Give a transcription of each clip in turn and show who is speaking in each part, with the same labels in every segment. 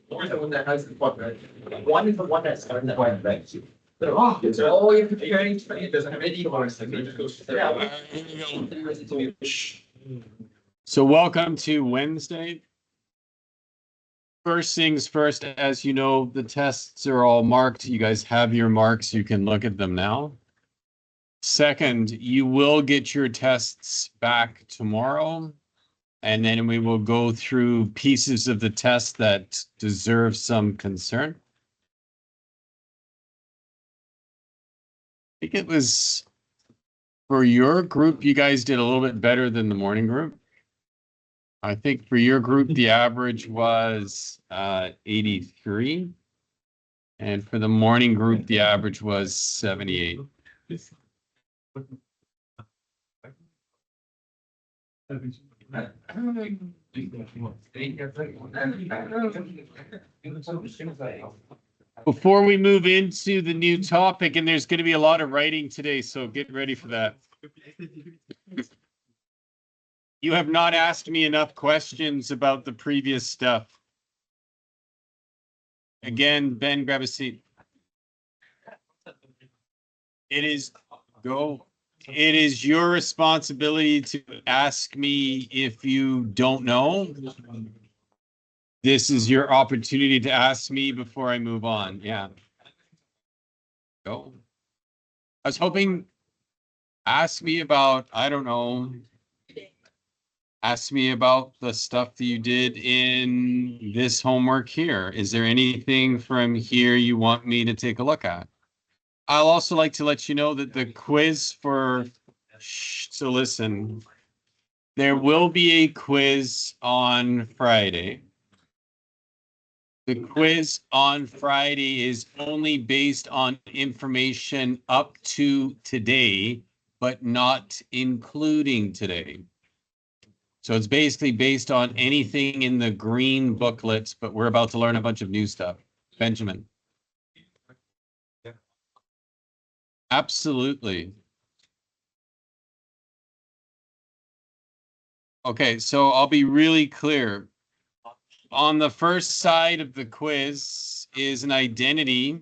Speaker 1: Or the one that has the quadrant. One is the one that starts at one, right? Oh, you have to figure anything. It doesn't have any bars. Like, it just goes to there.
Speaker 2: So welcome to Wednesday. First things first, as you know, the tests are all marked. You guys have your marks. You can look at them now. Second, you will get your tests back tomorrow, and then we will go through pieces of the test that deserve some concern. I think it was for your group, you guys did a little bit better than the morning group. I think for your group, the average was 83. And for the morning group, the average was 78. Before we move into the new topic, and there's going to be a lot of writing today, so get ready for that. You have not asked me enough questions about the previous stuff. Again, Ben, grab a seat. It is your responsibility to ask me if you don't know. This is your opportunity to ask me before I move on. Yeah. Go. I was hoping, ask me about, I don't know. Ask me about the stuff that you did in this homework here. Is there anything from here you want me to take a look at? I'll also like to let you know that the quiz for, so listen, there will be a quiz on Friday. The quiz on Friday is only based on information up to today, but not including today. So it's basically based on anything in the green booklets, but we're about to learn a bunch of new stuff. Benjamin. Absolutely. Okay, so I'll be really clear. On the first side of the quiz is an identity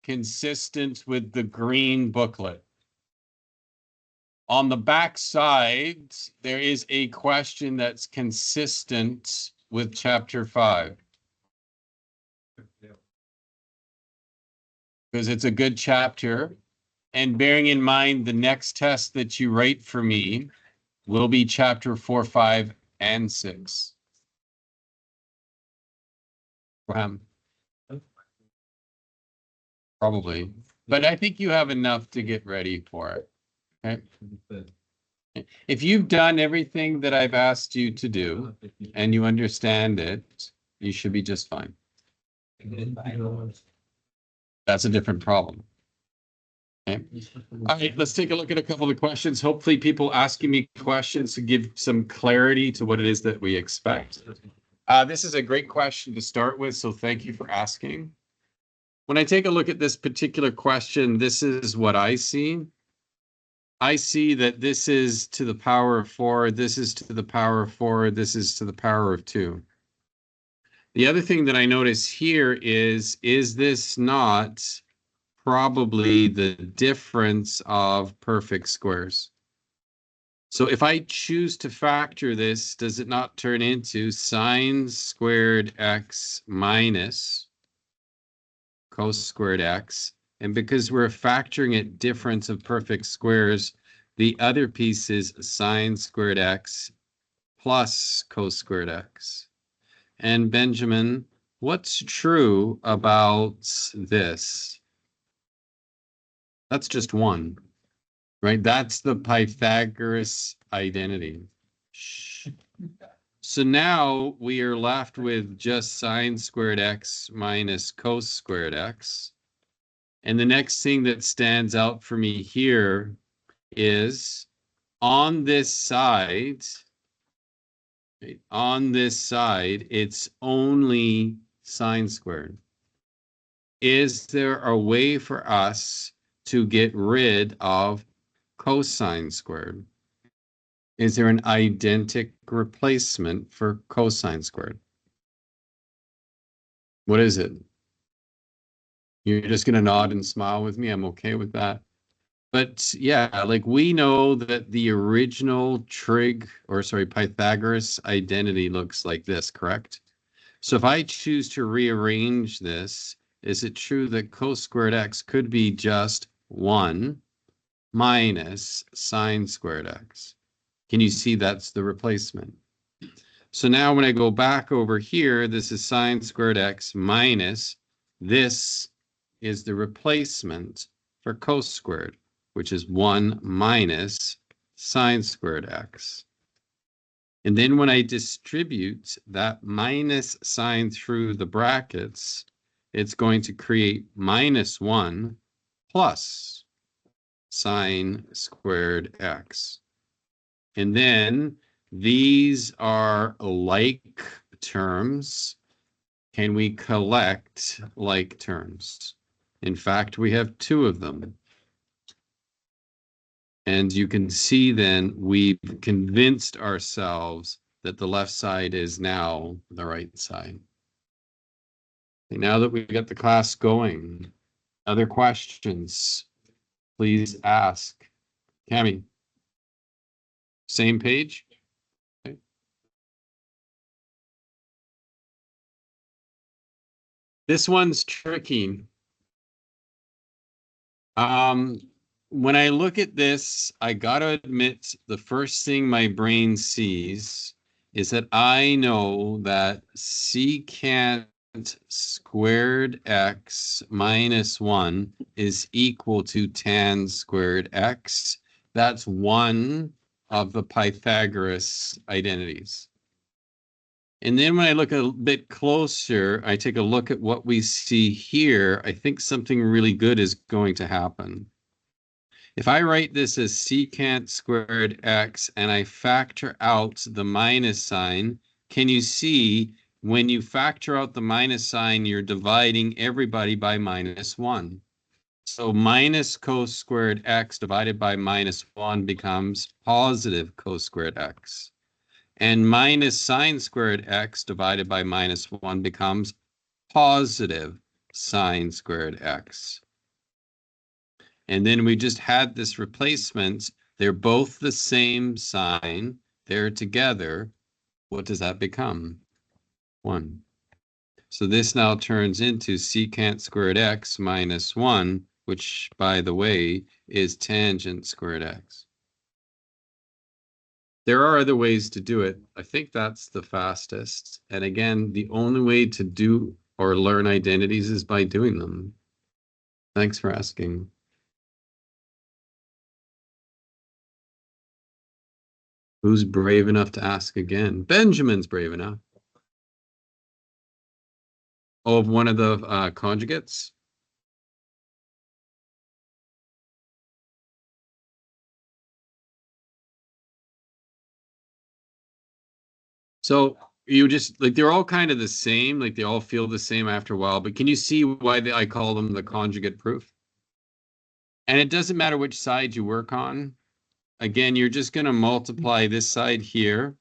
Speaker 2: consistent with the green booklet. On the back side, there is a question that's consistent with chapter 5. Because it's a good chapter. And bearing in mind the next test that you write for me will be chapter 4, 5, and 6. Probably. But I think you have enough to get ready for it. Okay. If you've done everything that I've asked you to do and you understand it, you should be just fine. That's a different problem. Okay. All right, let's take a look at a couple of questions. Hopefully people asking me questions to give some clarity to what it is that we expect. This is a great question to start with, so thank you for asking. When I take a look at this particular question, this is what I see. I see that this is to the power of 4, this is to the power of 4, this is to the power of 2. The other thing that I notice here is this not probably the difference of perfect squares? So if I choose to factor this, does it not turn into sine squared x minus cos squared x? And because we're factoring at difference of perfect squares, the other piece is sine squared x plus cos squared x. And Benjamin, what's true about this? That's just 1, right? That's the Pythagoras identity. So now we are left with just sine squared x minus cos squared x. And the next thing that stands out for me here is on this side, it's only sine squared. Is there a way for us to get rid of cosine squared? Is there an identic replacement for cosine squared? What is it? You're just going to nod and smile with me. I'm okay with that. But yeah, like we know that the original Pythagoras identity looks like this, correct? So if I choose to rearrange this, is it true that cos squared x could be just 1 minus sine squared x? Can you see that's the replacement? So now when I go back over here, this is sine squared x minus this is the replacement for cos squared, which is 1 minus sine squared x. And then when I distribute that minus sign through the brackets, it's going to create minus 1 plus sine squared x. And then these are like terms. Can we collect like terms? In fact, we have 2 of them. And you can see then we've convinced ourselves that the left side is now the right side. Okay, now that we got the class going, other questions, please ask. Cami, same page? Okay. This one's tricky. When I look at this, I gotta admit the first thing my brain sees is that I know that secant squared x minus 1 is equal to tan squared x. That's one of the Pythagoras identities. And then when I look a bit closer, I take a look at what we see here. I think something really good is going to happen. If I write this as secant squared x and I factor out the minus sign, can you see when you factor out the minus sign, you're dividing everybody by minus 1. So minus cos squared x divided by minus 1 becomes positive cos squared x. And minus sine squared x divided by minus 1 becomes positive sine squared x. And then we just had this replacement. They're both the same sign. They're together. What does that become? 1. So this now turns into secant squared x minus 1, which, by the way, is tangent squared x. There are other ways to do it. I think that's the fastest. And again, the only way to do or learn identities is by doing them. Thanks for asking. Who's brave enough to ask again? Benjamin's brave enough. Oh, of one of the conjugates? So you just like they're all kind of the same, like they all feel the same after a while, but can you see why I call them the conjugate proof? And it doesn't matter which side you work on. Again, you're just going to multiply this side here.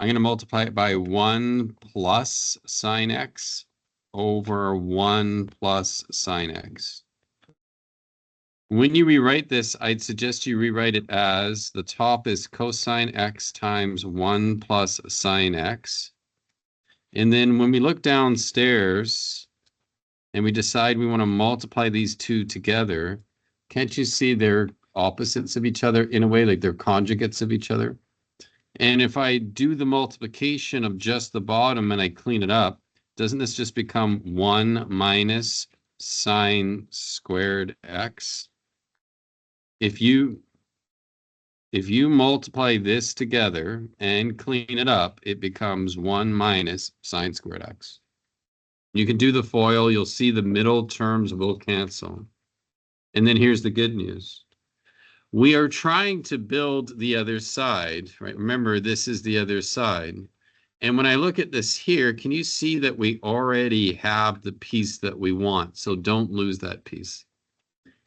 Speaker 2: I'm going to multiply it by 1 plus sine x over 1 plus sine x. When you rewrite this, I'd suggest you rewrite it as the top is cosine x times 1 plus sine x. And then when we look downstairs and we decide we want to multiply these two together, can't you see they're opposites of each other in a way, like they're conjugates of each other? And if I do the multiplication of just the bottom and I clean it up, doesn't this just become 1 minus sine squared x? If you multiply this together and clean it up, it becomes 1 minus sine squared x. You can do the FOIL, you'll see the middle terms will cancel. And then here's the good news. We are trying to build the other side, right? Remember, this is the other side. And when I look at this here, can you see that we already have the piece that we want? So don't lose that piece.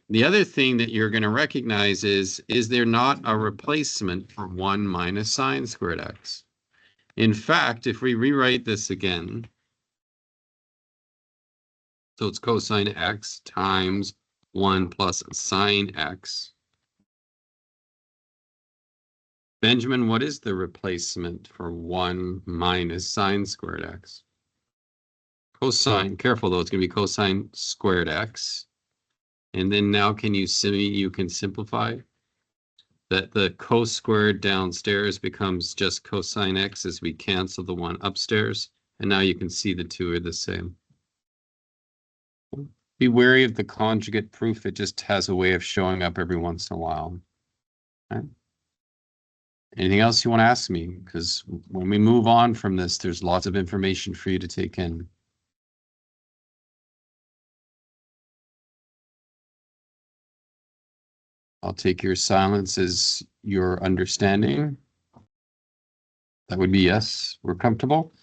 Speaker 2: The other thing that you're going to recognize is there not a replacement for 1 minus sine squared x? In fact, if we rewrite this again, So it's cosine x times 1 plus sine x. Benjamin, what is the replacement for 1 minus sine squared x? Cosine, careful though, it's going to be cosine squared x. And then now you can simplify that the cos squared downstairs becomes just cosine x as we cancel the one upstairs. And now you can see the two are the same. Be wary of the conjugate proof. It just has a way of showing up every once in a while. Okay. Anything else you want to ask me? Because when we move on from this, there's lots of information for you to take in. I'll take your silence as your understanding. That would be yes, we're comfortable.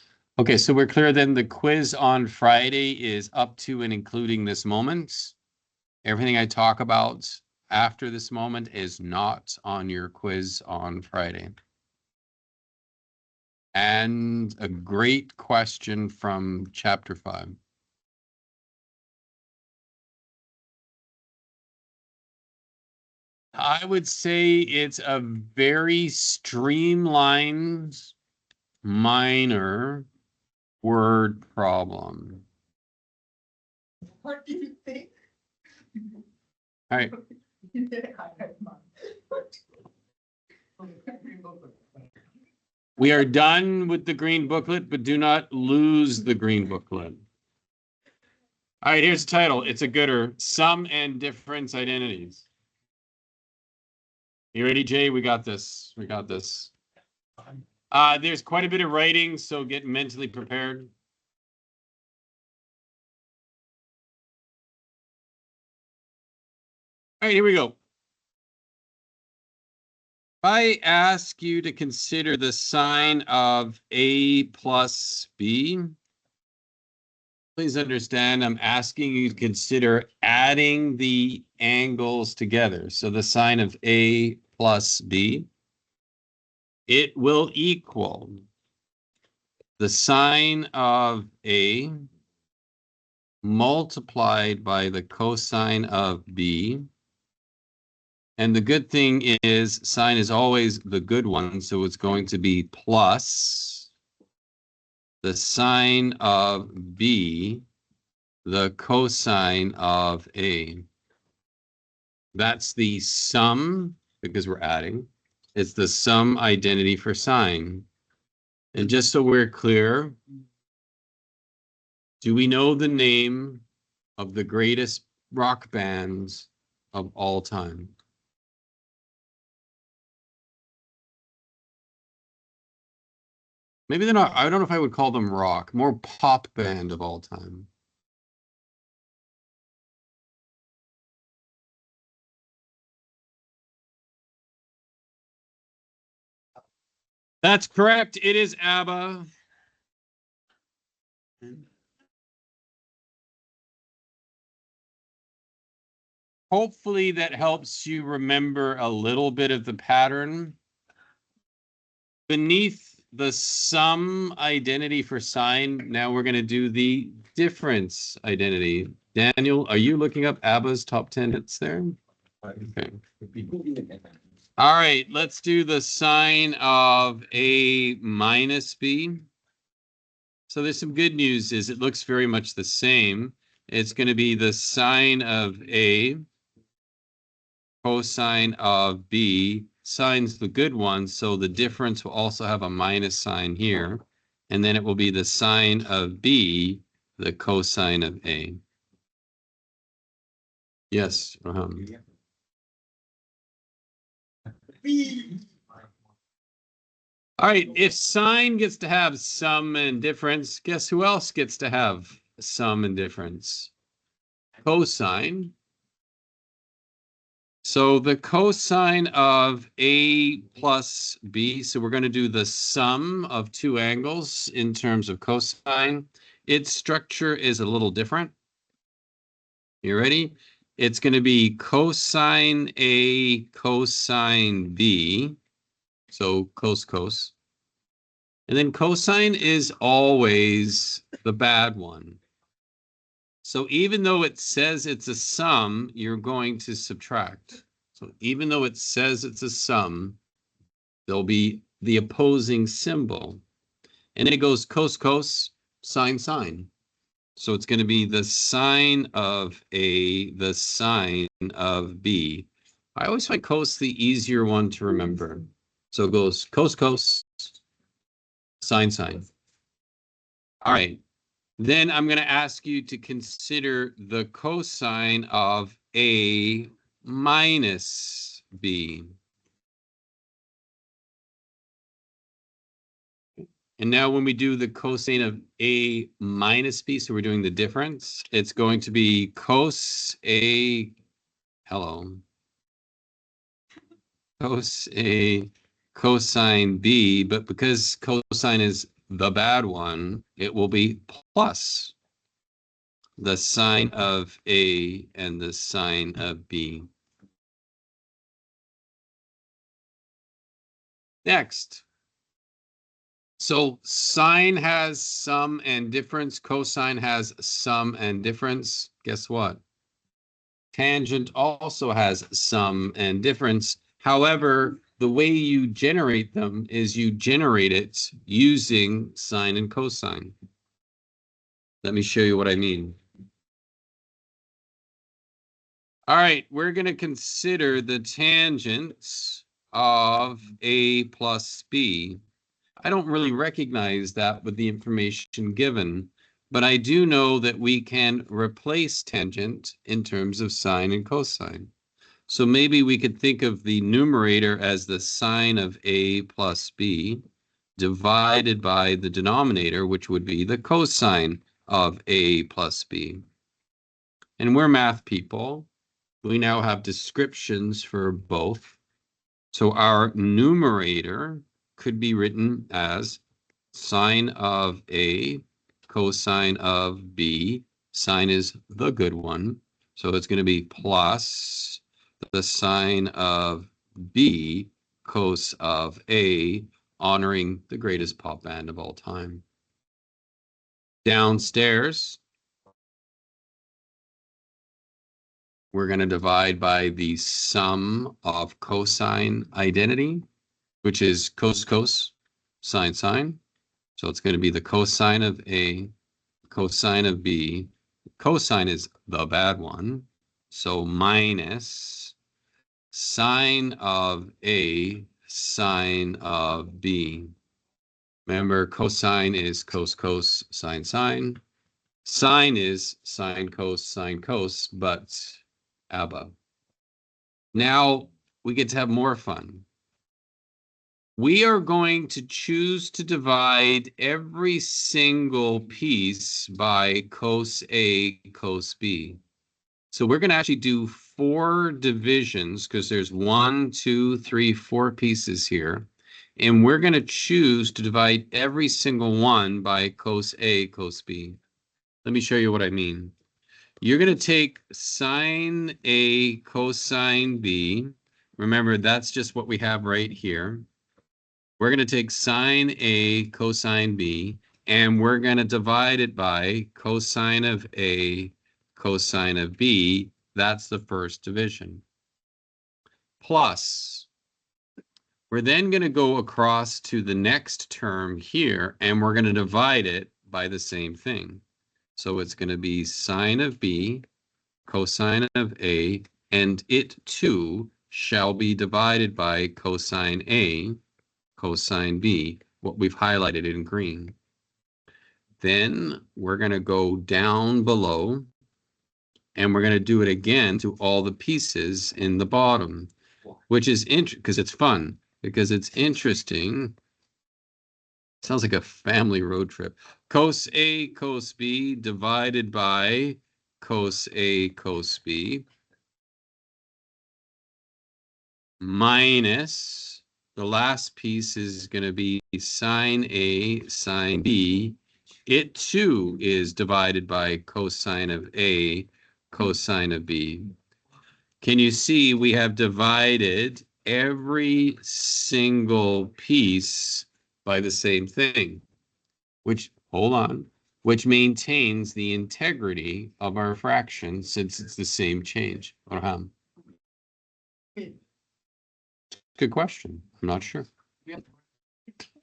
Speaker 2: Okay, so we're clear then the quiz on Friday is up to and including this moment. Everything I talk about after this moment is not on your quiz on Friday. And a great question from chapter 5. I would say it's a very streamlined, minor word problem.
Speaker 1: What do you think?
Speaker 2: All right. We are done with the green booklet, but do not lose the green booklet. All right, here's the title. It's a gooder. Sum and difference identities. You ready, Jay? We got this. We got this. There's quite a bit of writing, so get mentally prepared. All right, here we go. If I ask you to consider the sign of A plus B, please understand I'm asking you to consider adding the angles together. So the sign of A plus B, it will equal the sign of A multiplied by the cosine of B. And the good thing is sine is always the good one, so it's going to be plus the sine of B, the cosine of A. That's the sum, because we're adding. It's the sum identity for sine. And just so we're clear, do we know the name of the greatest rock bands of all time? Maybe they're not, I don't know if I would call them rock, more pop band of all time. That's correct. It is ABBA. Hopefully that helps you remember a little bit of the pattern. Beneath the sum identity for sine, now we're going to do the difference identity. Daniel, are you looking up ABBA's top 10 hits there? Okay. All right, let's do the sine of A minus B. So there's some good news is it looks very much the same. It's going to be the sine of A cosine of B. Sine's the good one, so the difference will also have a minus sign here. And then it will be the sine of B, the cosine of A. Yes. All right, if sine gets to have sum and difference, guess who else gets to have sum and difference? Cosine. So the cosine of A plus B, so we're going to do the sum of two angles in terms of cosine. Its structure is a little different. You ready? It's going to be cosine A cosine B. So cos. And then cosine is always the bad one. So even though it says it's a sum, you're going to subtract. So even though it says it's a sum, there'll be the opposing symbol. And then it goes cos, cos, sine, sine. So it's going to be the sine of A, the sine of B. I always find cos the easier one to remember. So it goes cos, cos, sine, sine. All right. Then I'm going to ask you to consider the cosine of A minus B. And now when we do the cosine of A minus B, so we're doing the difference, it's going to be cos A, hello, cos A cosine B, but because cosine is the bad one, it will be plus the sine of A and the sine of B. Next. So sine has sum and difference. Cosine has sum and difference. Guess what? Tangent also has sum and difference. However, the way you generate them is you generate it using sine and cosine. Let me show you what I mean. All right, we're going to consider the tangents of A plus B. I don't really recognize that with the information given, but I do know that we can replace tangent in terms of sine and cosine. So maybe we could think of the numerator as the sine of A plus B divided by the denominator, which would be the cosine of A plus B. And we're math people. We now have descriptions for both. So our numerator could be written as sine of A, cosine of B. Sine is the good one. So it's going to be plus the sine of B, cos of A, honoring the greatest pop band of all time. Downstairs, we're going to divide by the sum of cosine identity, which is cos, cos, sine, sine. So it's going to be the cosine of A, cosine of B. Cosine is the bad one. So minus sine of A, sine of B. Remember, cosine is cos, cos, sine, sine. Sine is sine, cos, but ABBA. Now we get to have more fun. We are going to choose to divide every single piece by cos A, cos B. So we're going to actually do 4 divisions because there's 1, 2, 3, 4 pieces here. And we're going to choose to divide every single one by cos A, cos B. Let me show you what I mean. You're going to take sine A, cosine B. Remember, that's just what we have right here. We're going to take sine A, cosine B, and we're going to divide it by cosine of A, cosine of B. That's the first division. Plus, we're then going to go across to the next term here, and we're going to divide it by the same thing. So it's going to be sine of B, cosine of A, and it too shall be divided by cosine A, cosine B, what we've highlighted in green. Then we're going to go down below and we're going to do it again to all the pieces in the bottom, which is interesting because it's fun, because it's interesting. Sounds like a family road trip. Cos A, cos B divided by cos A, cos B minus the last piece is going to be sine A, sine B. It too is divided by cosine of A, cosine of B. Can you see we have divided every single piece by the same thing? Which, hold on, which maintains the integrity of our fraction since it's the same change. Good question. I'm not sure.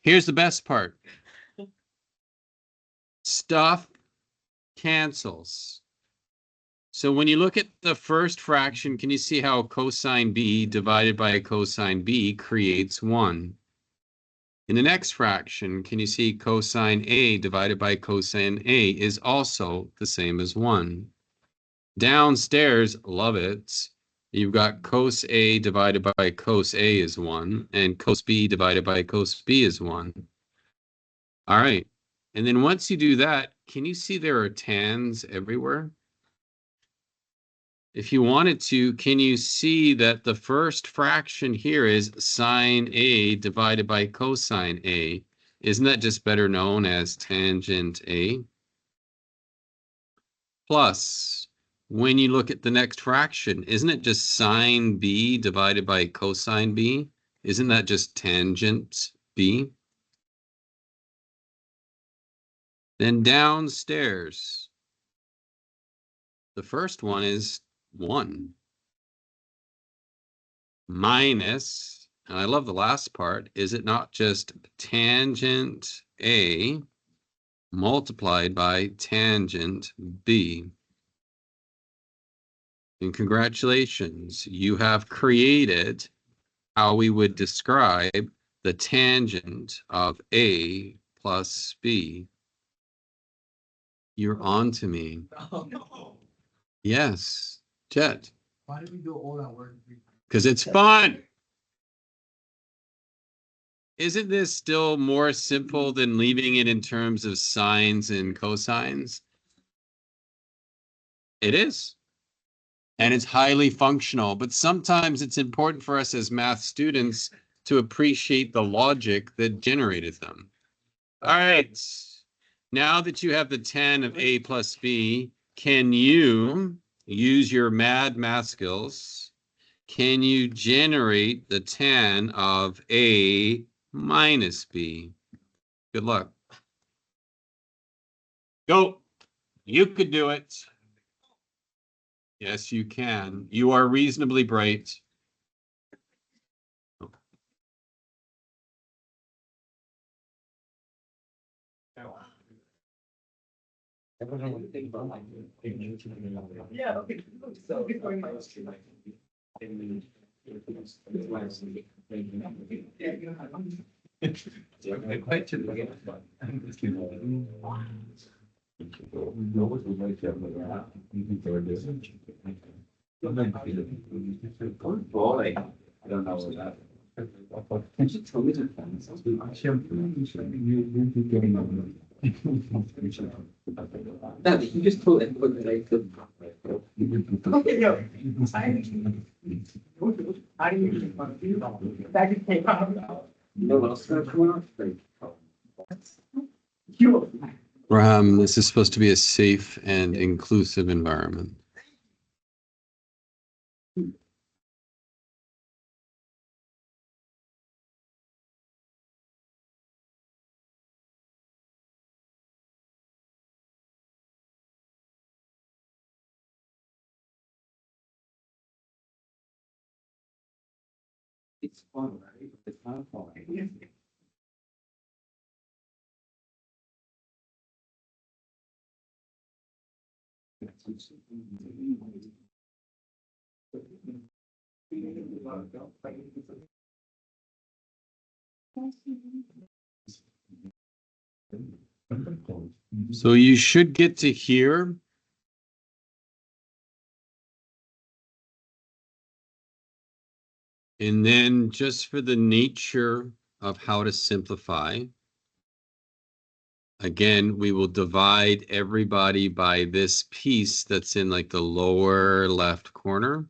Speaker 2: Here's the best part. Stuff cancels. So when you look at the first fraction, can you see how cosine B divided by cosine B creates 1? In the next fraction, can you see cosine A divided by cosine A is also the same as 1? Downstairs, love it. You've got cos A divided by cos A is 1, and cos B divided by cos B is 1. All right. And then once you do that, can you see there are tans everywhere? If you wanted to, can you see that the first fraction here is sine A divided by cosine A? Isn't that just better known as tangent A? Plus, when you look at the next fraction, isn't it just sine B divided by cosine B? Isn't that just tangent B? Then downstairs, the first one is 1 minus, and I love the last part, is it not just tangent A multiplied by tangent B? And congratulations, you have created how we would describe the tangent of A plus B. You're on to me. Yes, Jet.
Speaker 1: Why did we do all that work?
Speaker 2: Because it's fun. Isn't this still more simple than leaving it in terms of sines and cosines? It is. And it's highly functional, but sometimes it's important for us as math students to appreciate the logic that generated them. All right. Now that you have the tan of A plus B, can you use your math skills? Can you generate the tan of A minus B? Good luck. Go. You could do it. Yes, you can. You are reasonably bright.
Speaker 1: Yeah, okay. So it's going my Boy, I don't know what that. Can you tell me the plans? That you just told it, but like the. Okay, yo. I didn't that just came out. You know what else is gonna come out? You.
Speaker 2: Raham, this is supposed to be a safe and inclusive environment.
Speaker 1: It's fun, right? It's not fun.
Speaker 2: So you should get to here. And then just for the nature of how to simplify, again, we will divide everybody by this piece that's in like the lower left corner.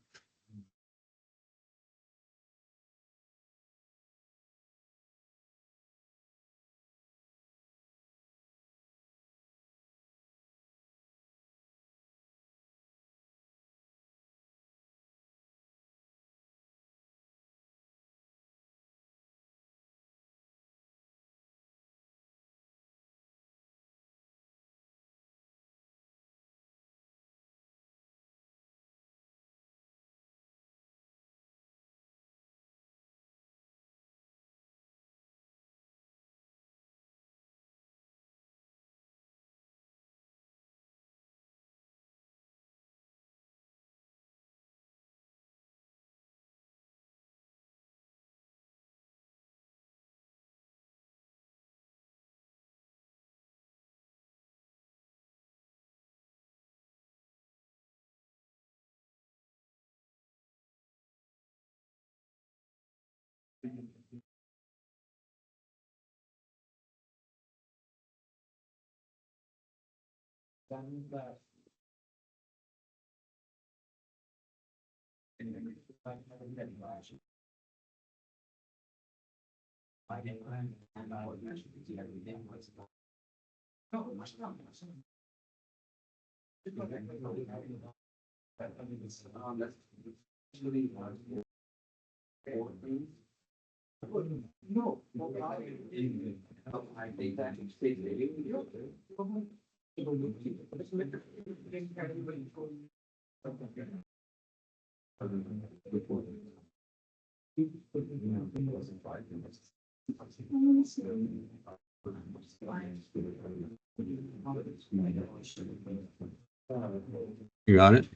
Speaker 2: You got it?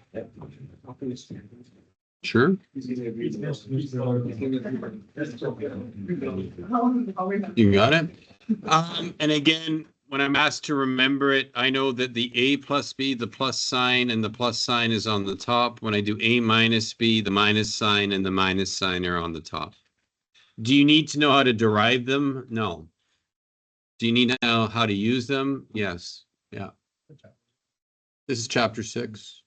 Speaker 2: Sure. You got it? And again, when I'm asked to remember it, I know that the A plus B, the plus sign and the plus sign is on the top. When I do A minus B, the minus sign and the minus sign are on the top. Do you need to know how to derive them? No. Do you need to know how to use them? Yes. Yeah. This is chapter 6.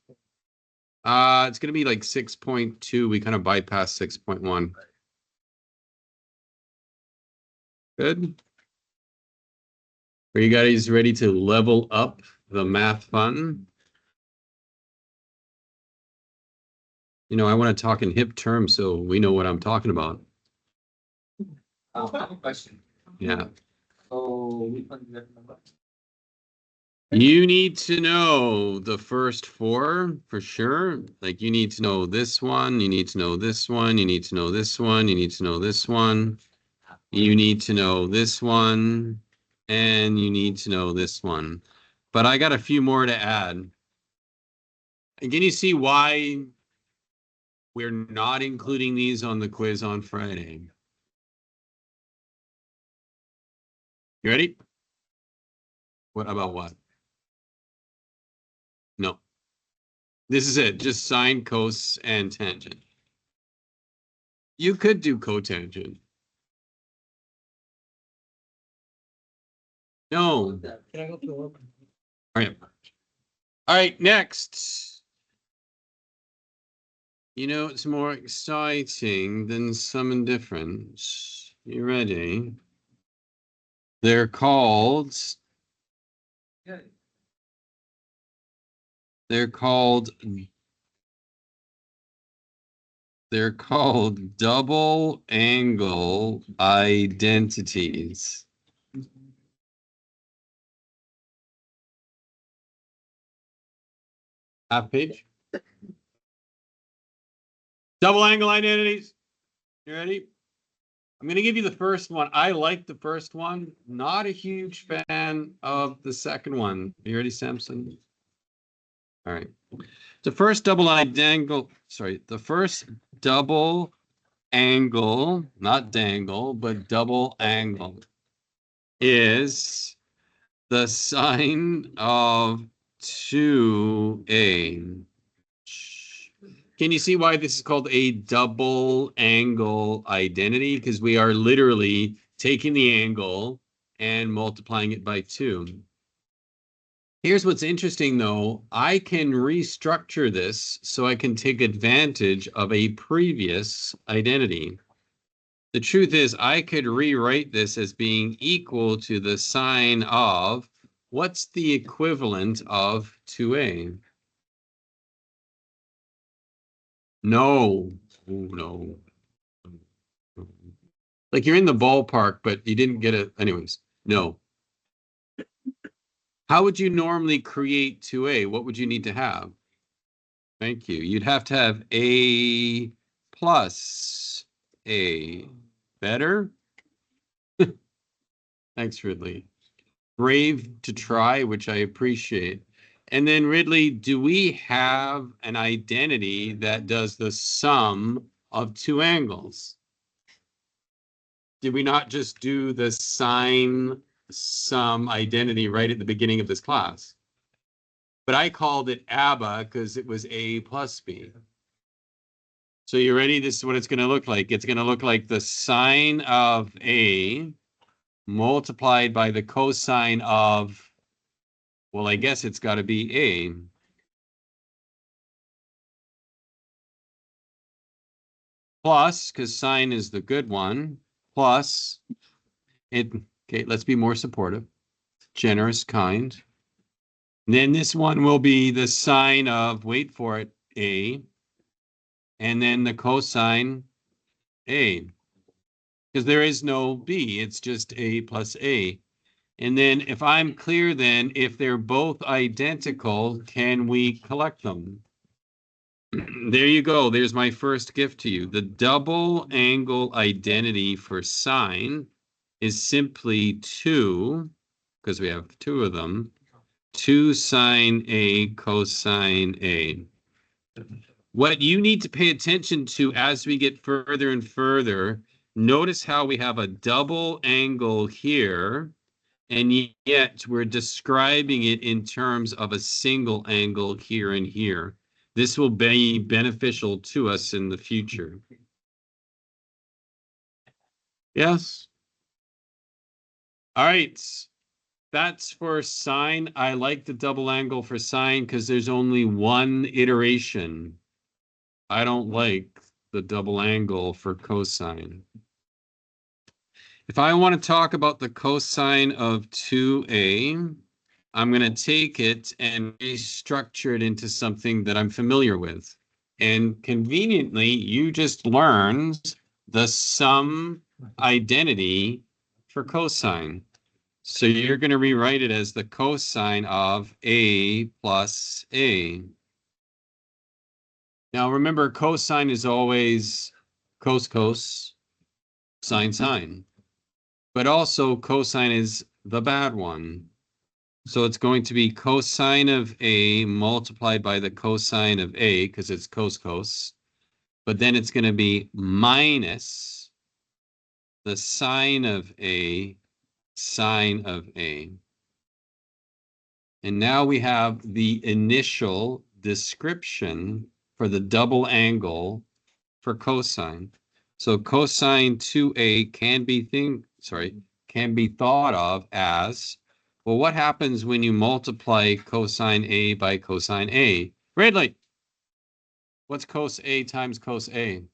Speaker 2: It's going to be like 6.2. We kind of bypass 6.1. Good. Are you guys ready to level up the math fun? You know, I want to talk in hip terms so we know what I'm talking about.
Speaker 1: I have a question.
Speaker 2: Yeah.
Speaker 1: So which one is that number?
Speaker 2: You need to know the first 4 for sure. Like you need to know this one, you need to know this one, you need to know this one, you need to know this one, you need to know this one, and you need to know this one. But I got a few more to add. And can you see why we're not including these on the quiz on Friday? You ready? What about what? No. This is it. Just sine, cos, and tangent. You could do cotangent. No.
Speaker 1: Can I go to work?
Speaker 2: All right. All right, next. You know, it's more exciting than sum and difference. You ready? They're called... They're called double angle identities. Half page. Double angle identities. You ready? I'm going to give you the first one. I like the first one. Not a huge fan of the second one. You ready, Samson? All right. The first double angle, the first double angle, not dangle, but double angle is the sine of 2a. Can you see why this is called a double angle identity? Because we are literally taking the angle and multiplying it by 2. Here's what's interesting, though. I can restructure this so I can take advantage of a previous identity. The truth is, I could rewrite this as being equal to the sine of, what's the equivalent of 2a? No. Oh, no. Like you're in the ballpark, but you didn't get it. Anyways, no. How would you normally create 2a? What would you need to have? Thank you. You'd have to have a plus a. Better? Thanks, Ridley. Brave to try, which I appreciate. And then, Ridley, do we have an identity that does the sum of 2 angles? Did we not just do the sine sum identity right at the beginning of this class? But I called it ABBA because it was A plus B. So you ready? This is what it's going to look like. It's going to look like the sine of A multiplied by the cosine of, well, I guess it's got to be A. Plus, because sine is the good one, plus it, okay, let's be more supportive, generous, kind. And then this one will be the sine of, wait for it, A, and then the cosine A, because there is no B, it's just A plus A. And then if I'm clear, then if they're both identical, can we collect them? There you go. There's my first gift to you. The double angle identity for sine is simply 2, because we have 2 of them, 2 sine A cosine A. What you need to pay attention to as we get further and further, notice how we have a double angle here, and yet we're describing it in terms of a single angle here and here. This will be beneficial to us in the future. Yes. All right. That's for sine. I like the double angle for sine because there's only one iteration. I don't like the double angle for cosine. If I want to talk about the cosine of 2a, I'm going to take it and restructure it into something that I'm familiar with. And conveniently, you just learned the sum identity for cosine. So you're going to rewrite it as the cosine of a plus a. Now remember, cosine is always cos, sine. But also cosine is the bad one. So it's going to be cosine of A multiplied by the cosine of A, because it's cos. But then it's going to be minus the sine of A, sine of A. And now we have the initial description for the double angle for cosine. So cosine 2A can be thought of as, well, what happens when you multiply cosine A by cosine A? Red light. What's cos A times cos A?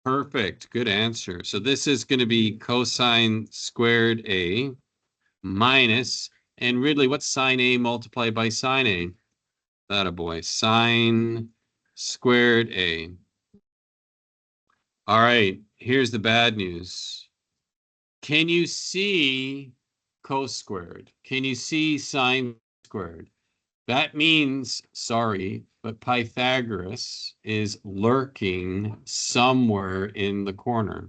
Speaker 2: Perfect. Good answer. So this is going to be cosine squared A minus, and Ridley, what's sine A multiplied by sine A? That a boy. Sine squared A. All right, here's the bad news. Can you see cos squared? Can you see sine squared? That means, sorry, but Pythagoras is lurking somewhere in the corner.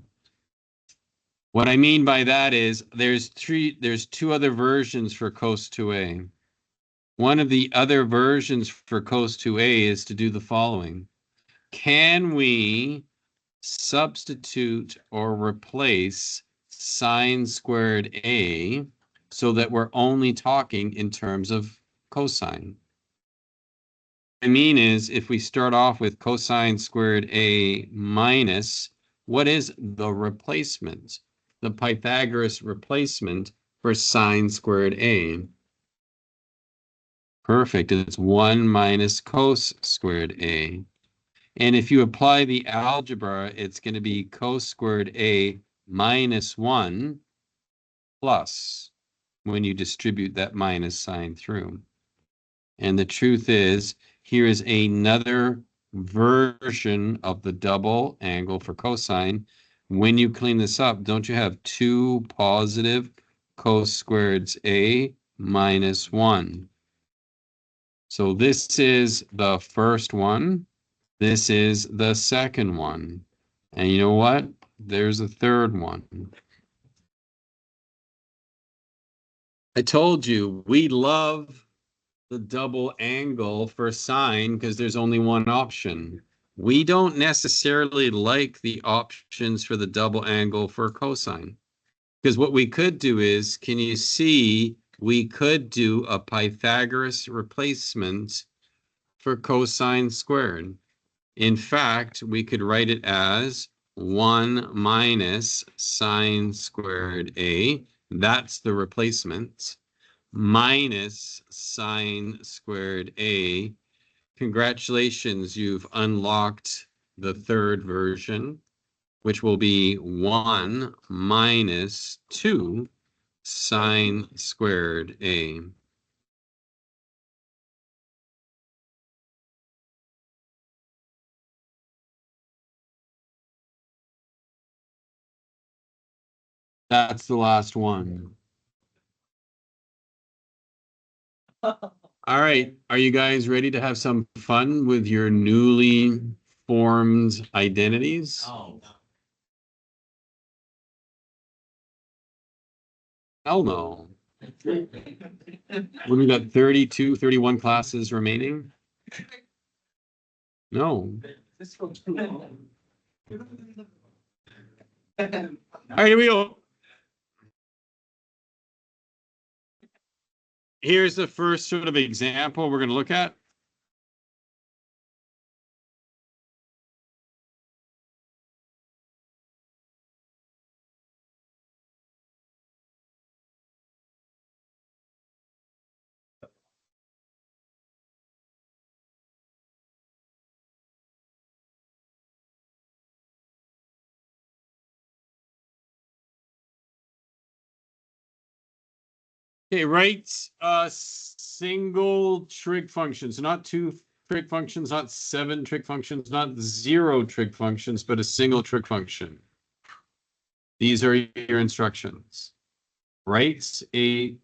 Speaker 2: What I mean by that is there's two other versions for cos 2a. One of the other versions for cos 2a is to do the following. Can we substitute or replace sine squared A so that we're only talking in terms of cosine? What I mean is, if we start off with cosine squared A minus, what is the replacement? The Pythagoras replacement for sine squared A. Perfect. It's 1 minus cos squared A. And if you apply the algebra, it's going to be cos squared A minus 1 plus when you distribute that minus sign through. And the truth is, here is another version of the double angle for cosine. When you clean this up, don't you have 2 positive cos squareds A minus 1? So this is the first one. This is the second one. And you know what? There's a third one. I told you we love the double angle for sine because there's only one option. We don't necessarily like the options for the double angle for cosine. Because what we could do is, can you see, we could do a Pythagoras replacement for cosine squared. In fact, we could write it as 1 minus sine squared A. That's the replacement. Minus sine squared A. Congratulations, you've unlocked the third version, which will be 1 minus 2 sine squared A. That's the last one. All right. Are you guys ready to have some fun with your newly formed identities?
Speaker 1: Oh.
Speaker 2: Hell no. When we got 32, 31 classes remaining? No. All right, here we go. Here's the first sort of example we're going to look at. Okay, write a single trig function. So not two trig functions, not 7 trig functions, not 0 trig functions, but a single trig function. These are your instructions. Write a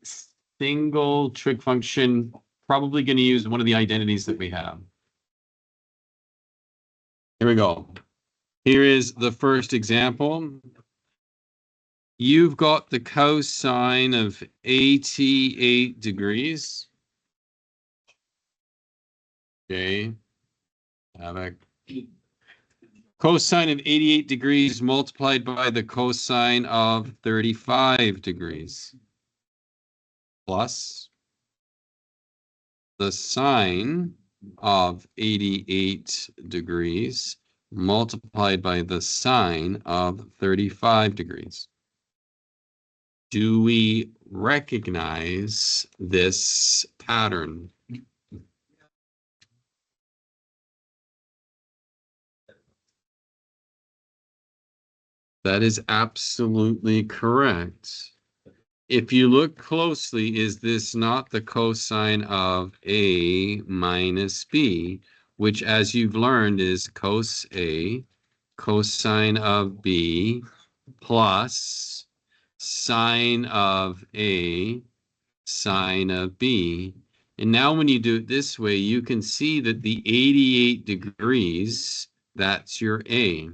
Speaker 2: single trig function, probably going to use one of the identities that we have. Here we go. Here is the first example. You've got the cosine of 88 degrees. Okay. Have a cosine of 88 degrees multiplied by the cosine of 35 degrees plus the sine of 88 degrees multiplied by the sine of 35 degrees. Do we recognize this pattern? That is absolutely correct. If you look closely, is this not the cosine of A minus B, which, as you've learned, is cos A, cosine of B, plus sine of A, sine of B. And now when you do it this way, you can see that the 88 degrees, that's your A.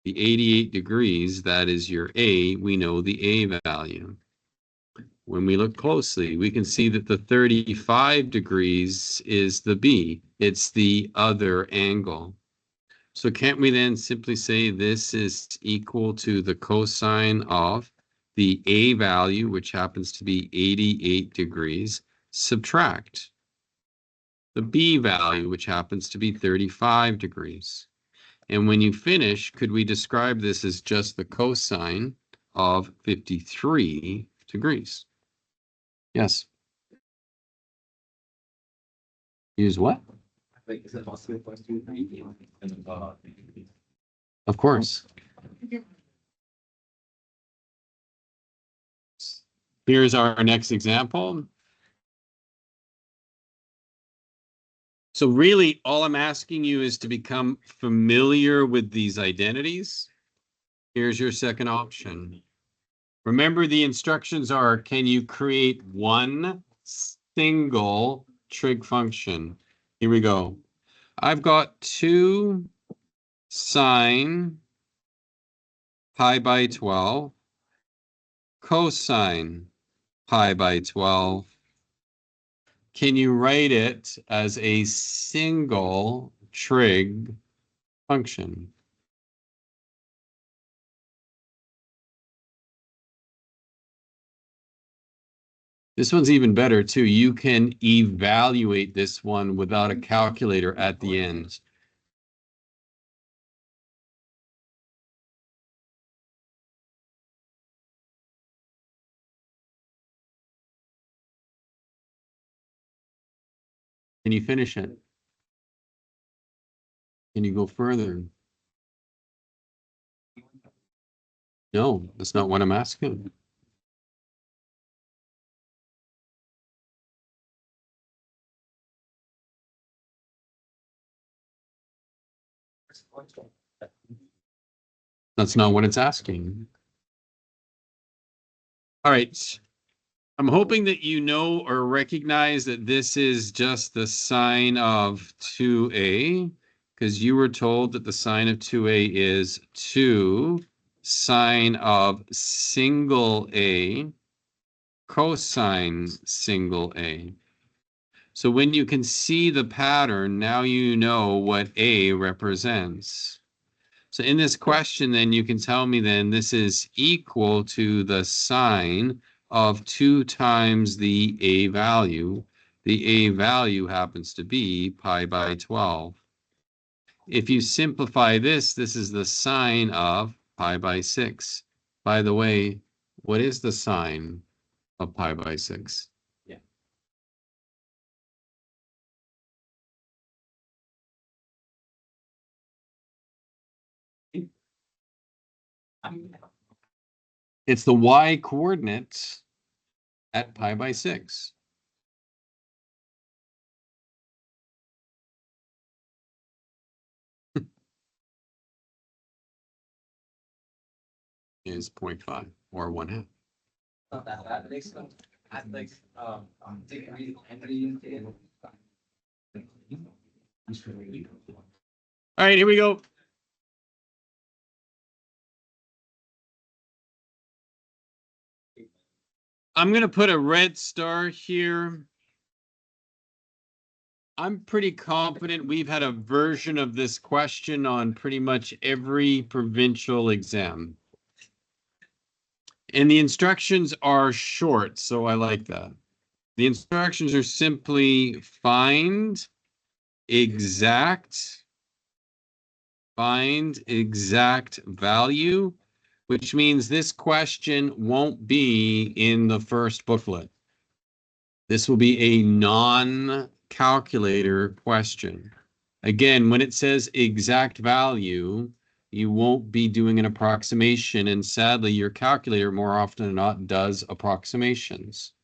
Speaker 2: The 88 degrees, that is your A. We know the A value. When we look closely, we can see that the 35 degrees is the B. It's the other angle. So can't we then simply say this is equal to the cosine of the A value, which happens to be 88 degrees, subtract the B value, which happens to be 35 degrees. And when you finish, could we describe this as just the cosine of 53 degrees? Yes. Use what? Of course. Here's our next example. So really, all I'm asking you is to become familiar with these identities. Here's your second option. Remember, the instructions are, can you create one single trig function? Here we go. I've got 2 sine pi by 12 cosine pi by 12. Can you write it as a single trig function? This one's even better too. You can evaluate this one without a calculator at the end. Can you finish it? Can you go further? No, that's not what I'm asking. That's not what it's asking. All right. I'm hoping that you know or recognize that this is just the sine of 2a, because you were told that the sine of 2a is 2 sine of single a cosine single a. So when you can see the pattern, now you know what a represents. So in this question, then you can tell me then this is equal to the sine of 2 times the a value. The a value happens to be pi by 12. If you simplify this, this is the sine of pi by 6. By the way, what is the sine of pi by 6?
Speaker 1: Yeah.
Speaker 2: It's the y coordinates at pi by 6. Is 0.5 or 1/2.
Speaker 1: Not that bad. Makes sense. I like, take a read entry in.
Speaker 2: All right, here we go. I'm going to put a red star here. I'm pretty confident we've had a version of this question on pretty much every provincial exam. And the instructions are short, so I like that. The instructions are simply find exact value, which means this question won't be in the first booklet. This will be a non-calculator question. Again, when it says exact value, you won't be doing an approximation, and sadly, your calculator more often than not does approximations.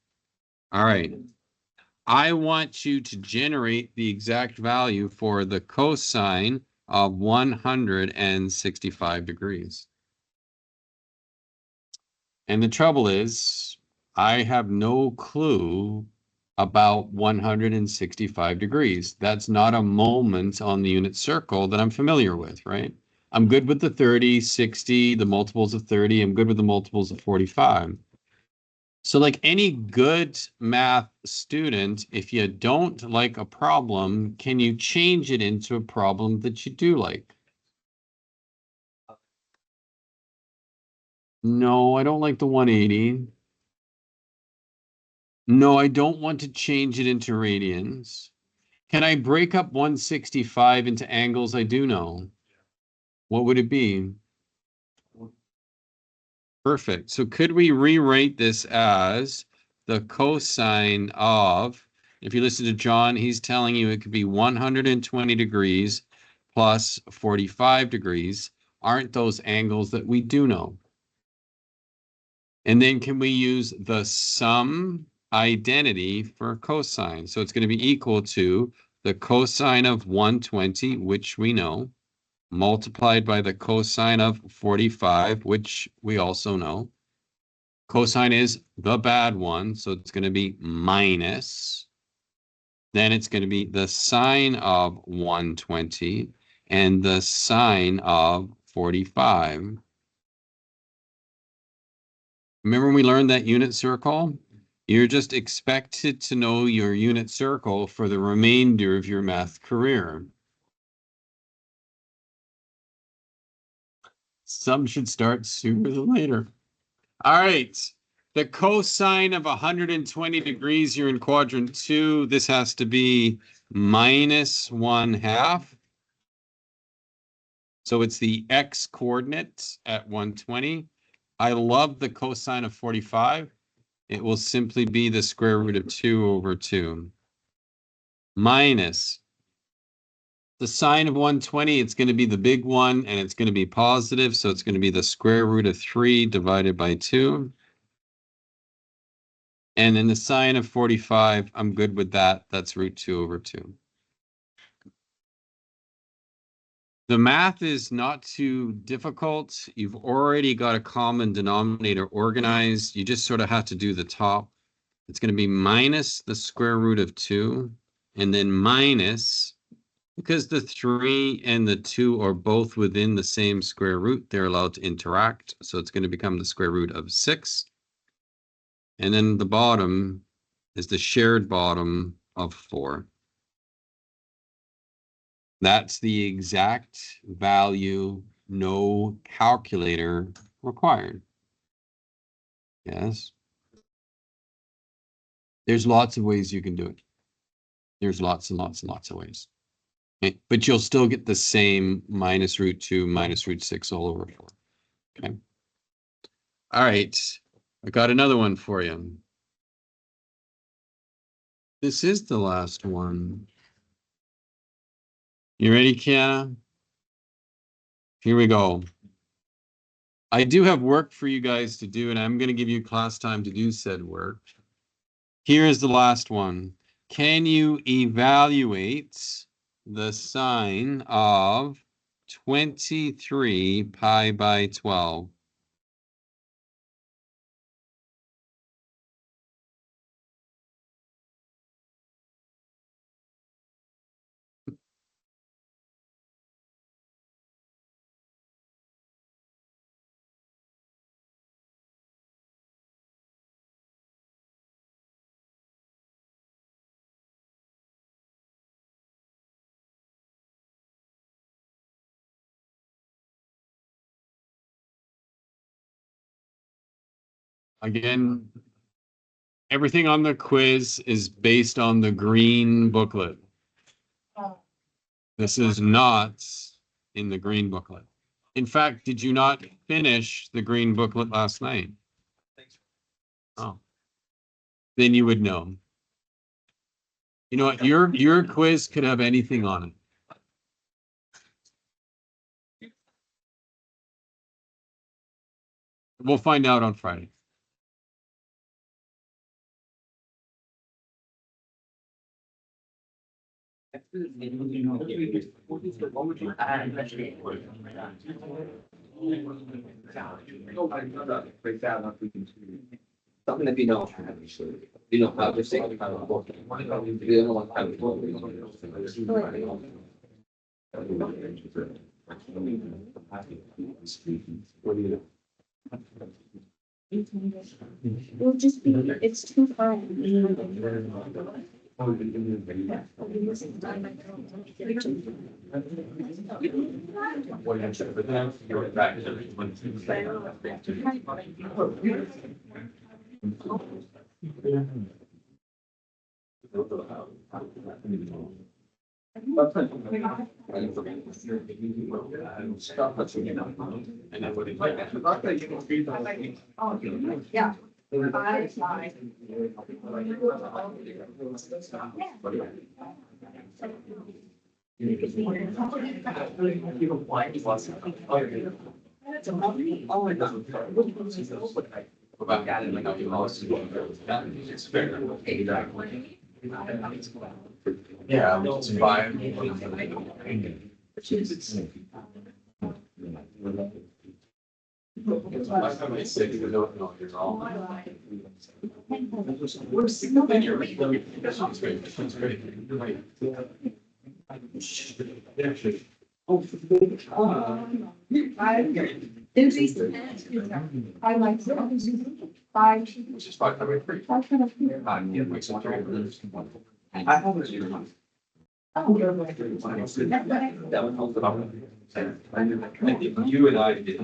Speaker 2: All right. I want you to generate the exact value for the cosine of 165 degrees. And the trouble is, I have no clue about 165 degrees. That's not a moment on the unit circle that I'm familiar with, right? I'm good with the 30, 60, the multiples of 30. I'm good with the multiples of 45. So like any good math student, if you don't like a problem, can you change it into a problem that you do like? No, I don't like the 180. No, I don't want to change it into radians. Can I break up 165 into angles I do know? What would it be? Perfect. So could we rewrite this as the cosine of, if you listen to John, he's telling you it could be 120 degrees plus 45 degrees. Aren't those angles that we do know? And then can we use the sum identity for cosine? So it's going to be equal to the cosine of 120, which we know, multiplied by the cosine of 45, which we also know. Cosine is the bad one, so it's going to be minus. Then it's going to be the sine of 120 and the sine of 45. Remember when we learned that unit circle? You're just expected to know your unit circle for the remainder of your math career. Some should start sooner than later. All right. The cosine of 120 degrees, you're in quadrant 2. This has to be minus 1/2. So it's the x coordinate at 120. I love the cosine of 45. It will simply be the square root of 2 over 2. Minus the sine of 120, it's going to be the big one, and it's going to be positive, so it's going to be the square root of 3 divided by 2. And then the sine of 45, I'm good with that. That's root 2 over 2. The math is not too difficult. You've already got a common denominator organized. You just sort of have to do the top. It's going to be minus the square root of 2, and then minus, because the 3 and the 2 are both within the same square root, they're allowed to interact. So it's going to become the square root of 6. And then the bottom is the shared bottom of 4. That's the exact value, no calculator required. Yes. There's lots of ways you can do it. There's lots and lots and lots of ways. Okay. But you'll still get the same minus root 2 minus root 6 all over 4. Okay. All right. I got another one for you. This is the last one. You ready, Kiana? Here we go. I do have work for you guys to do, and I'm going to give you class time to do said work. Here is the last one. Can you evaluate the sine of 23 pi by 12? Again, everything on the quiz is based on the green booklet. This is not in the green booklet. In fact, did you not finish the green booklet last night? Oh, then you would know. You know what? Your quiz could have anything on it. We'll find out on Friday.
Speaker 1: Something that we don't have, you know, how to say, we don't want
Speaker 3: It'll just be, it's too far. Yeah.
Speaker 1: Yeah, it's 5.
Speaker 3: I like 5.
Speaker 1: Which is 5 by 3.
Speaker 3: I kind of.
Speaker 1: Yeah, makes it 3. I have it. That one holds it up. I think you and I did.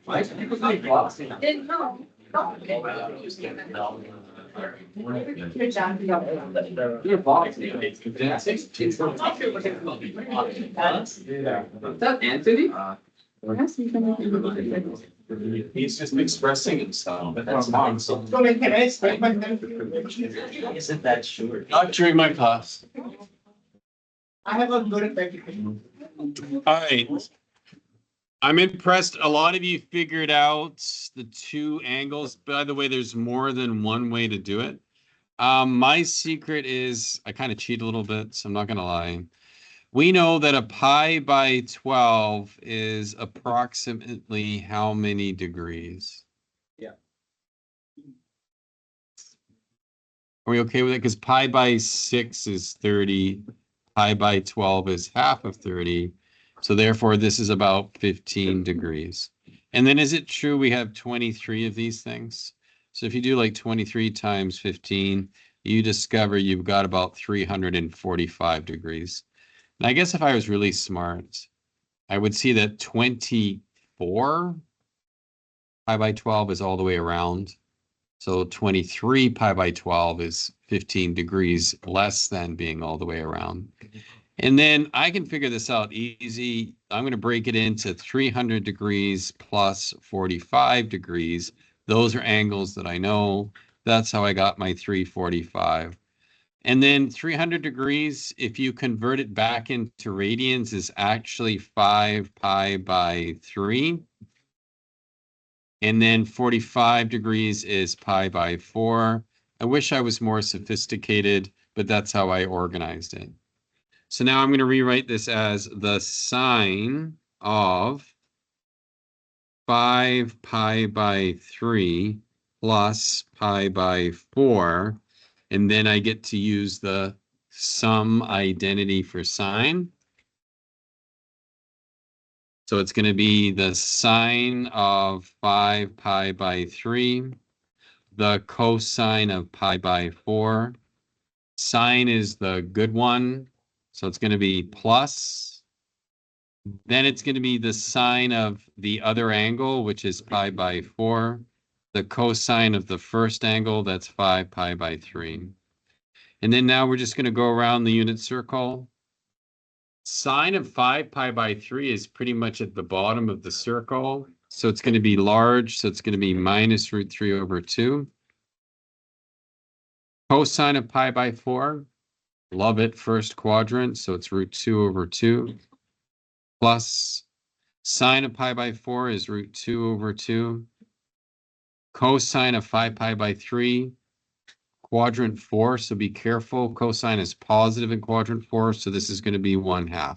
Speaker 1: Why do people say blocks? You're boss. Is that Anthony?
Speaker 2: He's just expressing himself.
Speaker 1: But that's fine. Isn't that short?
Speaker 2: Not during my class.
Speaker 4: I have a good effect.
Speaker 2: All right. I'm impressed. A lot of you figured out the two angles. By the way, there's more than one way to do it. My secret is I kind of cheat a little bit, so I'm not going to lie. We know that a pi by 12 is approximately how many degrees?
Speaker 1: Yeah.
Speaker 2: Are we okay with it? Because pi by 6 is 30. Pi by 12 is half of 30. So therefore, this is about 15 degrees. And then is it true we have 23 of these things? So if you do like 23 times 15, you discover you've got about 345 degrees. And I guess if I was really smart, I would see that 24 pi by 12 is all the way around. So 23 pi by 12 is 15 degrees less than being all the way around. And then I can figure this out easy. I'm going to break it into 300 degrees plus 45 degrees. Those are angles that I know. That's how I got my 345. And then 300 degrees, if you convert it back into radians, is actually 5 pi by 3. And then 45 degrees is pi by 4. I wish I was more sophisticated, but that's how I organized it. So now I'm going to rewrite this as the sine of 5 pi by 3 plus pi by 4. And then I get to use the sum identity for sine. So it's going to be the sine of 5 pi by 3, the cosine of pi by 4. Sine is the good one, so it's going to be plus. Then it's going to be the sine of the other angle, which is pi by 4. The cosine of the first angle, that's 5 pi by 3. And then now we're just going to go around the unit circle. Sine of 5 pi by 3 is pretty much at the bottom of the circle. So it's going to be large. So it's going to be minus root 3 over 2. Cosine of pi by 4. Love it. First quadrant. So it's root 2 over 2. Plus sine of pi by 4 is root 2 over 2. Cosine of 5 pi by 3. Quadrant 4, so be careful. Cosine is positive in quadrant 4, so this is going to be 1/2.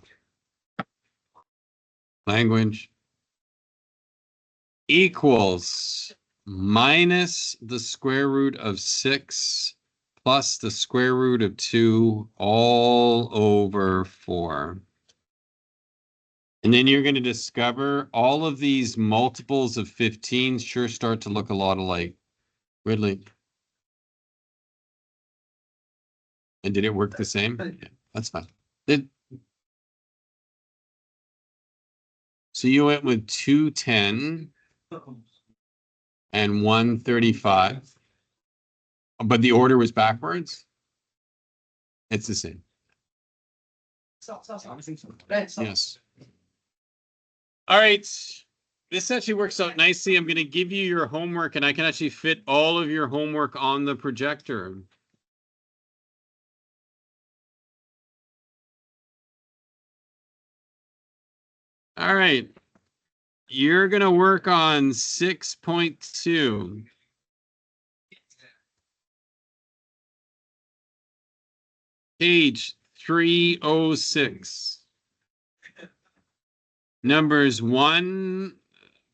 Speaker 2: Language equals minus the square root of 6 plus the square root of 2 all over 4. And then you're going to discover all of these multiples of 15 sure start to look a lot alike. Ridley. And did it work the same? Yeah, that's fine. So you went with 210 and 135, but the order was backwards? It's the same. Yes. All right. This actually works out nicely. I'm going to give you your homework, and I can actually fit all of your homework on the projector. All right. You're going to work on 6.2. Page 306. Numbers 1,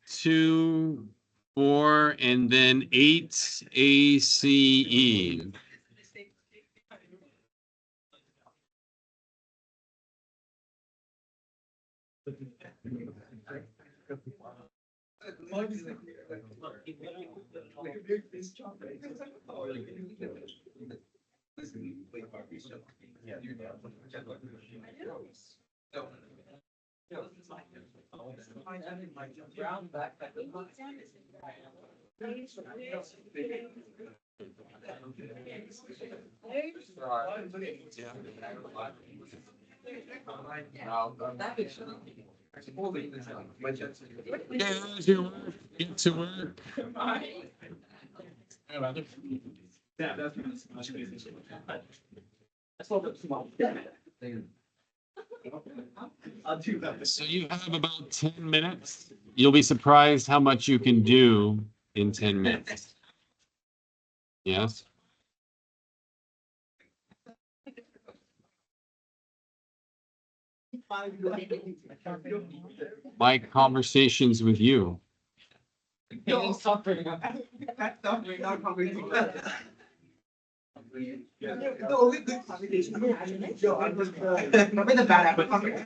Speaker 2: 2, 4, and then 8 ACE. Get your work, get to work.
Speaker 1: Yeah, that's much easier. That's a little bit small. I'll do that.
Speaker 2: So you have about 10 minutes. You'll be surprised how much you can do in 10 minutes. Yes? My conversations with you.
Speaker 4: No, suffering. That's suffering, not conversation. The only good conversation I had. Yo, I was, probably the bad apple.